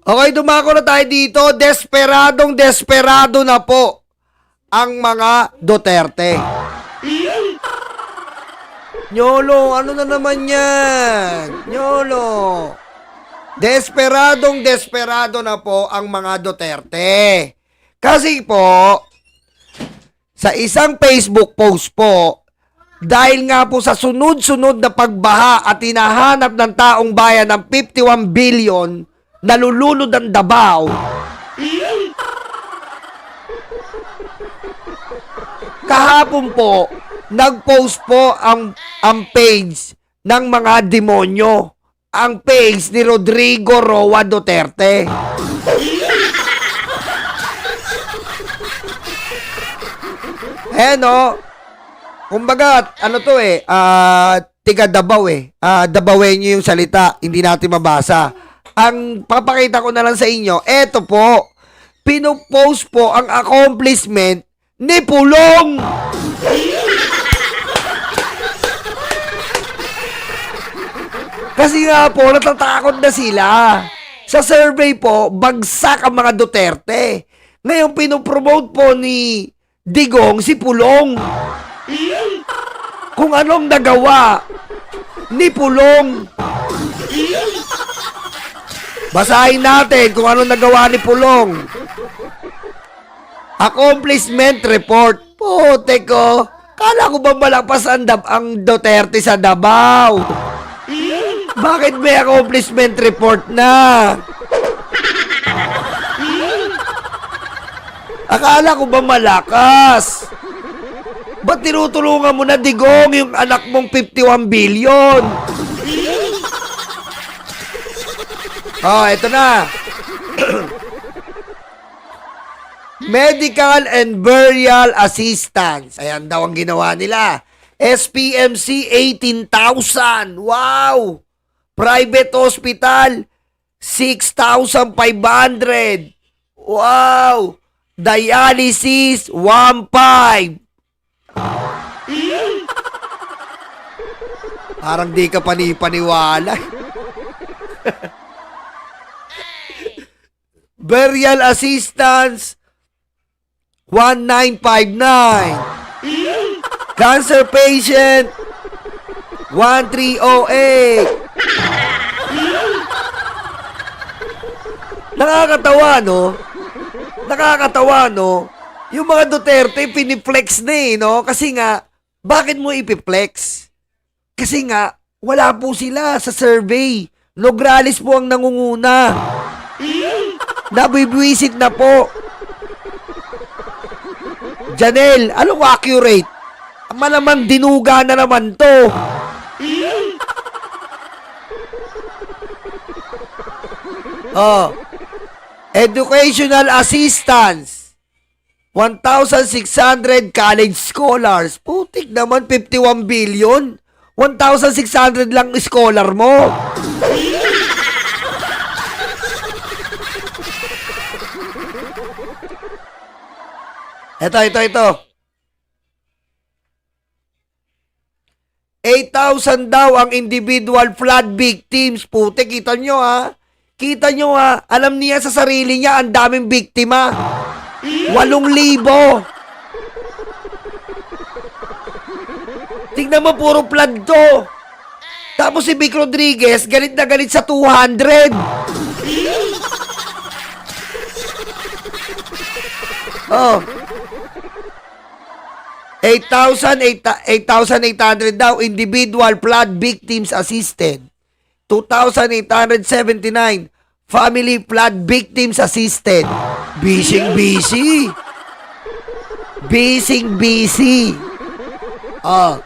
Okay, dumako na tayo dito. Desperado na po ang mga Duterte. Nyolo, ano na naman yan? Nyolo. Desperado na po ang mga Duterte. Kasi po, sa isang Facebook post po, dahil nga po sa sunod-sunod na pagbaha at hinahanap ng taong bayan ng 51 billion, nalulunod ang Davao. Kahapon po, nag-post po ang page ng mga demonyo. Ang page ni Rodrigo Roa Duterte. No? Kumbaga, ano to tiga Davao Davaoenyo yung salita, hindi natin mabasa. Ang papakita ko na lang sa inyo, eto po, pinopost po ang accomplishment ni Pulong. Kasi nga po, natatakot na sila. Sa survey po, bagsak ang mga Duterte. Ngayon, pinopromote po ni Digong si Pulong. Kung anong nagawa ni Pulong. Basahin natin kung anong nagawa ni Pulong. Accomplishment report. Putek ko. Kala ko ba malapas ang Duterte sa Davao? Bakit may accomplishment report na? Akala ko ba malakas? Ba't tinutulungan mo na, Digong, yung anak mong 51 billion? Ito na. Medical and Burial Assistance. Ayan daw ang ginawa nila. SPMC, 18,000. Wow! Private hospital, 6,500. Wow! Dialysis, 1,500. Parang di ka panipaniwala. Burial assistance, 1,959. Cancer patient, 1,308. Nakakatawa, no? Nakakatawa, no? Yung mga Duterte, piniflex na no? Kasi nga, bakit mo ipiflex? Kasi nga, wala po sila sa survey. Nograles po ang nangunguna. Nabibwisit na po. Janelle, anong accurate? Malamang dinuga na naman to. Educational assistance, 1,600 college scholars. Putik naman, 51 billion. 1,600 lang scholar mo. Ito. 8,000 daw ang individual flood victims. Putik, kita nyo ha. Kita nyo ha. Alam niya sa sarili niya, ang daming biktima. 8,000. Tingnan mo, puro flood to. Tapos si Vic Rodriguez, galit na galit sa 200. 8,800 daw individual flood victims assisted. 2,879 family flood victims assisted. Busy. Busy. Ah.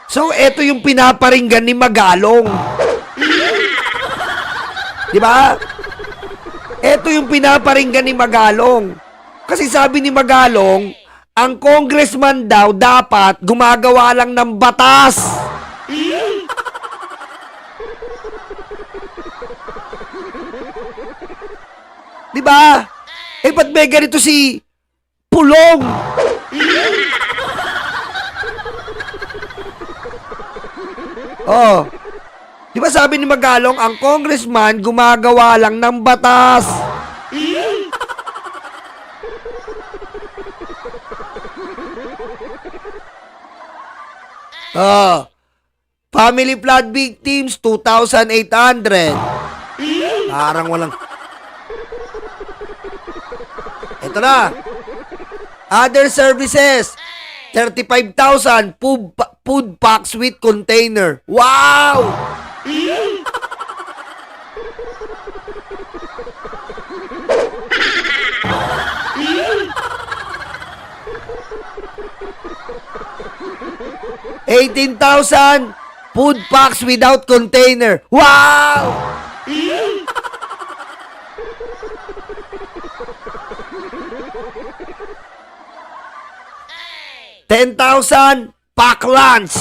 So, eto yung pinaparinggan ni Magalong. Di ba? Eto yung pinaparinggan ni Magalong. Kasi sabi ni Magalong, ang congressman daw dapat gumagawa lang ng batas. Di ba? Eh, ba't may ganito si Pulong? Oh. Di ba sabi ni Magalong, ang congressman gumagawa lang ng batas. Oh. Family flood victims, 2,800. Parang walang... Ito na. Other services, 35,000 food packs with container. Wow! $18,000 food packs without container. Wow! $10,000 pack lunch.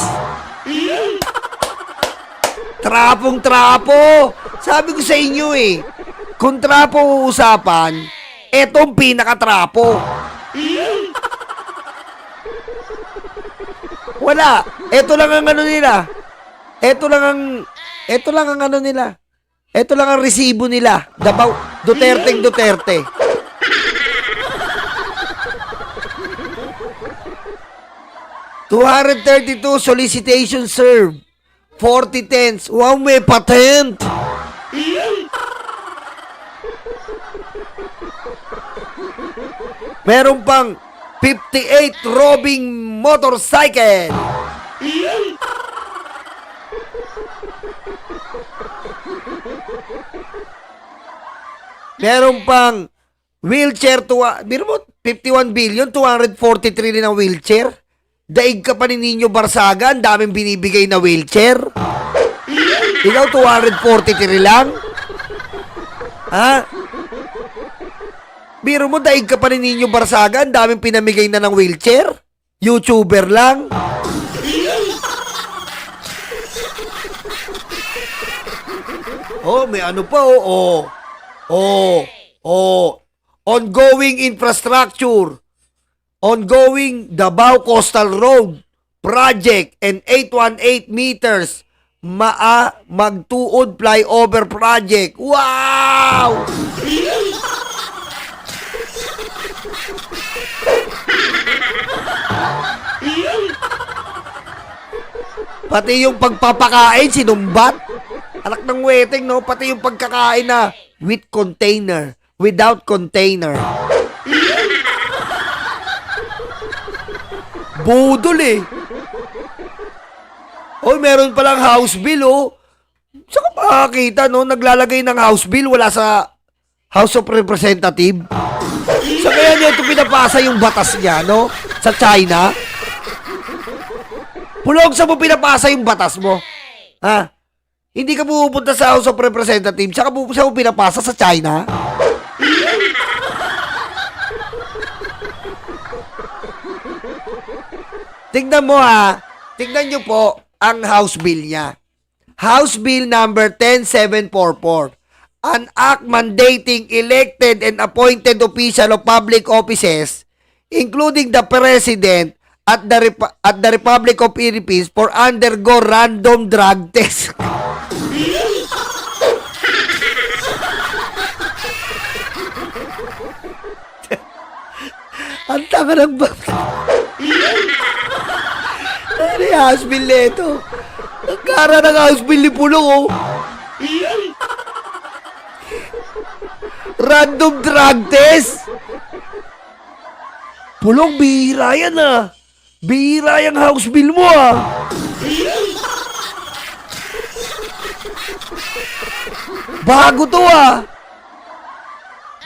Trapong-trapo. Sabi ko sa inyo eh, kung trapo uusapan, etong pinaka-trapo. Wala. Ito lang ang ano nila. Ito lang ang ano nila. Ito lang ang resibo nila. Duterte. 232 solicitation served. 40 tents. Wow, may patent. Meron pang 58 robbing motorcycle. Meron pang wheelchair to... Biro mo, 51 billion, 243 rin ang wheelchair. Daig ka pa ni Nino Barsaga, ang daming binibigay na wheelchair. Ikaw, 243 lang? Ha? Biro mo, daig ka pa ni Nino Barsaga, ang daming pinamigay na ng wheelchair? YouTuber lang? Oh, may ano pa, ongoing infrastructure. Ongoing Davao Coastal Road project and 818 meters magtuod flyover project. Wow! Pati yung pagpapakain, sinumbat. Anak ng weteng, no? Pati yung pagkakain na with container, without container. Budol eh. Oy, meron palang house bill, oh. Saan ka makakita, no? Naglalagay ng house bill, wala sa House of Representative. Sa kaya niya ito pinapasa yung batas niya, no? Sa China. Pulog, sa mo pinapasa yung batas mo? Ha? Hindi ka pupunta sa House of Representative, saan mo pinapasa sa China? Tingnan mo ha. Tingnan nyo po ang House Bill niya. House Bill number 10744. An act mandating elected and appointed official of public offices, including the President at the Republic of Philippines for undergo random drug test. Ang tanga ng ano yung house bill nito? Ang kara ng house bill ni Pulong, oh. Random drug test. Pulong, bihira yan, ah. Bihira yung house bill mo, ah. Bago to, ah.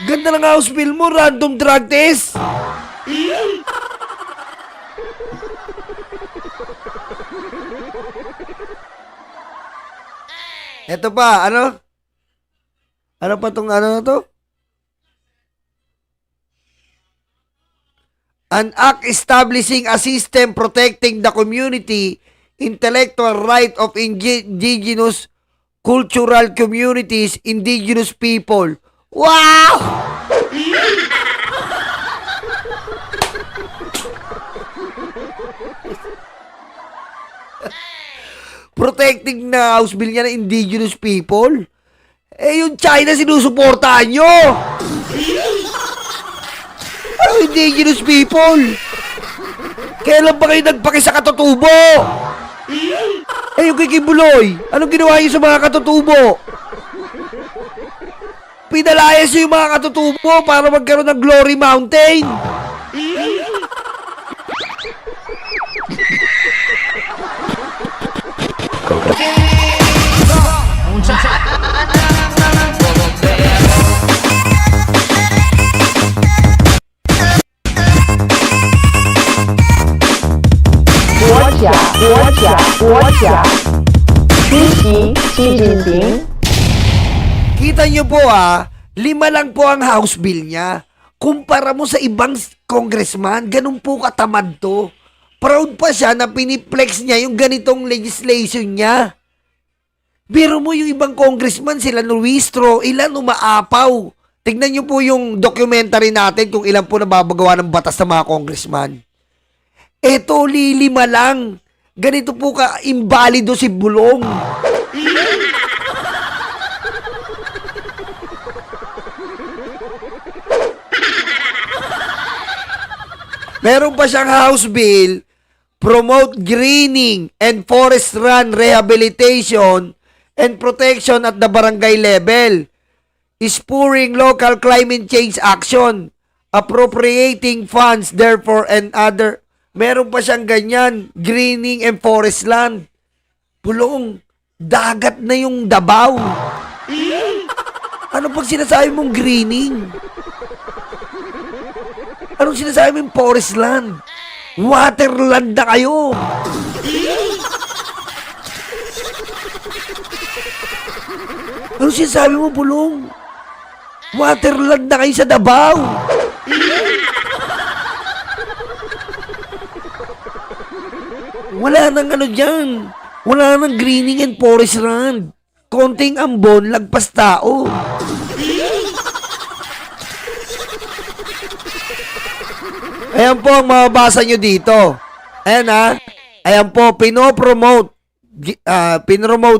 Ganda ng house bill mo, random drug test. Ito pa, ano? Ano pa tong ano na to? An act establishing a system protecting the community intellectual right of indigenous cultural communities, indigenous people. Wow! Protecting na house bill niya ng indigenous people. Eh, yung China sinusuportahan nyo. Ang indigenous people. Kailan ba kayo nagpaki sa katutubo? Eh, yung kikibuloy, anong ginawa niyo sa mga katutubo? Pinalayas niyo yung mga katutubo para magkaroon ng Glory Mountain. Kita nyo po 5 lang po ang house bill niya. Kumpara mo sa ibang congressman, ganun po katamad to. Proud pa siya na piniplex niya yung ganitong legislation niya. Biro mo yung ibang congressman, sila Luistro, ilan umaapaw. Tignan nyo po yung documentary natin kung ilan po nababagawa ng batas ng mga congressman. Eto, 5 lang. Ganito po ka-imbalido si Bulong. Meron pa siyang house bill, promote greening and forest run rehabilitation and protection at the barangay level, spurring local climate change action, appropriating funds therefore and other. Meron pa siyang ganyan, greening and forest land. Bulong, dagat na yung Davao. Ano pag sinasabi mong greening? Anong sinasabi mong forest land? Waterland na kayo. Anong sinasabi mo, Bulong? Waterland na kayo sa Davao. Wala nang ano dyan. Wala nang greening and forest land. Konting ambon, lagpas tao. Ayan po ang mababasa nyo dito. Ayan Ayan po, pinopromote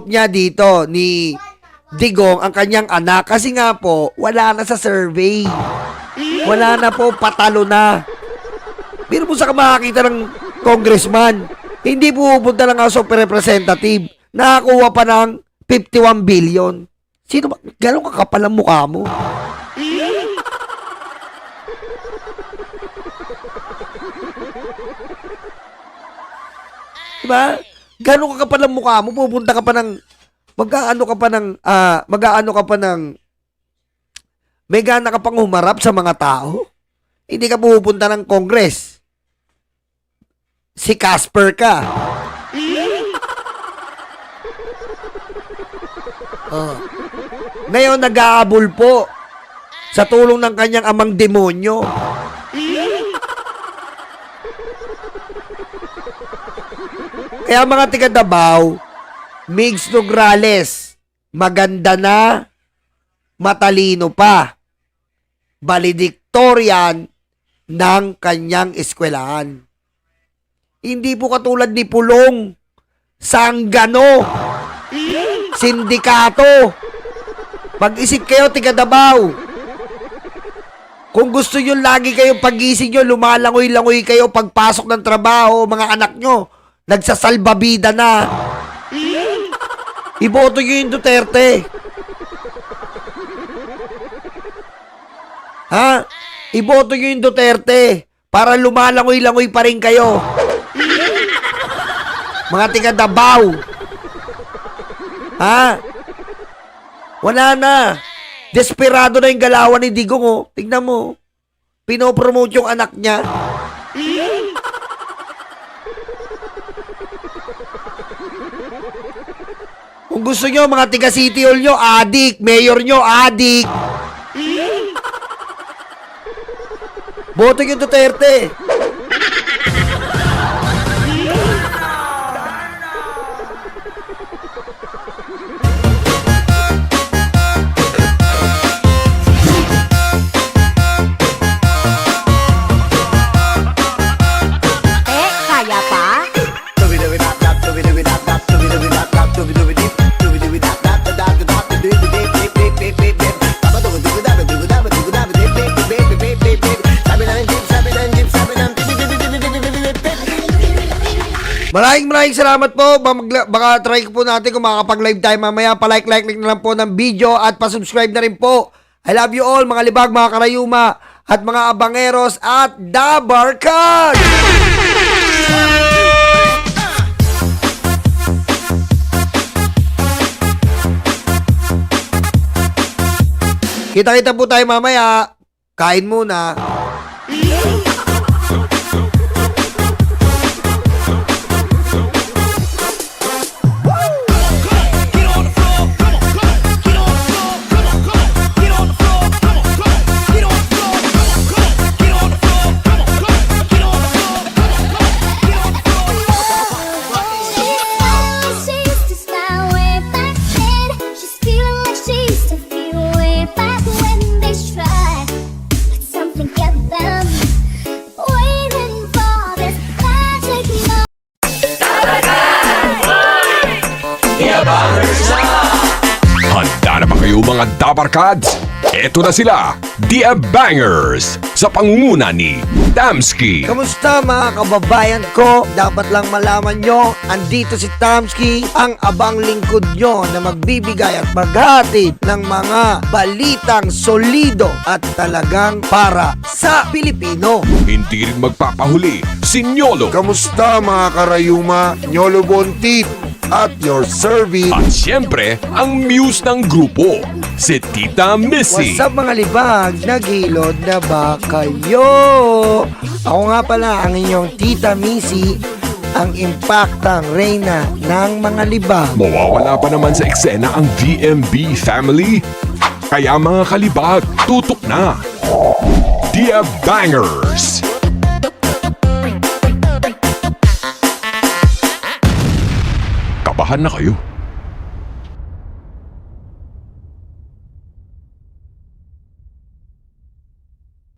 niya dito ni Digong ang kanyang anak. Kasi nga po, wala na sa survey. Wala na po, patalo na. Pero po sa makakita ng congressman, hindi pupunta ng House of Representative. Nakakuha pa ng 51 billion. Sino ba? Gano'ng kakapal ang mukha mo? Diba? Gano'ng kakapal ang mukha mo? Pupunta ka pa ng may gana ka pang humarap sa mga tao? Hindi ka pupunta ng Congress. Si Casper ka. Ngayon nag-aabol po sa tulong ng kanyang amang demonyo. Kaya mga tiga Davao, Migs Nograles, maganda na, matalino pa, valedictorian ng kanyang eskwelahan. Hindi po katulad ni Pulong, sanggano, sindikato. Mag-isip kayo, tiga Davao. Kung gusto nyo lagi kayo pagising nyo, lumalangoy-langoy kayo pagpasok ng trabaho, mga anak nyo, nagsasalbabida na. Iboto nyo yung Duterte. Iboto nyo yung Duterte para lumalangoy-langoy pa rin kayo. Mga tiga Davao. Wala na. Desperado na yung galawan ni Digong, oh. Tignan mo. Pinopromote yung anak niya. Kung gusto nyo, mga tiga City Hall nyo, adik. Mayor nyo, adik. Boto yung Duterte. Kaya pa? Maraming salamat po. Baka try ko po natin kung makakapag-live tayo mamaya. Pa-like na lang po ng video at pa-subscribe na rin po. I love you all, mga libag, mga karayuma, at mga abangeros at dabarkad! Kita-kita po tayo mamaya. Kain muna. Handa na ba kayo mga Dabarkads? Eto na sila, The Bangers, sa pangunguna ni Tamski. Kamusta mga kababayan ko? Dapat lang malaman nyo, andito si Tamski, ang abang lingkod nyo na magbibigay at maghatid ng mga balitang solido at talagang para sa Pilipino. Hindi rin magpapahuli si Nyolo. Kamusta mga karayuma, Nyolo Bontit at your service. At siyempre, ang muse ng grupo, si Tita Missy. What's up mga libag? Naghilod na ba kayo? Ako nga pala ang inyong Tita Missy, ang impaktang reyna ng mga libag. Mawawala pa naman sa eksena ang VMB family. Kaya mga kalibag, tutok na. The Bangers. Kabahan na kayo.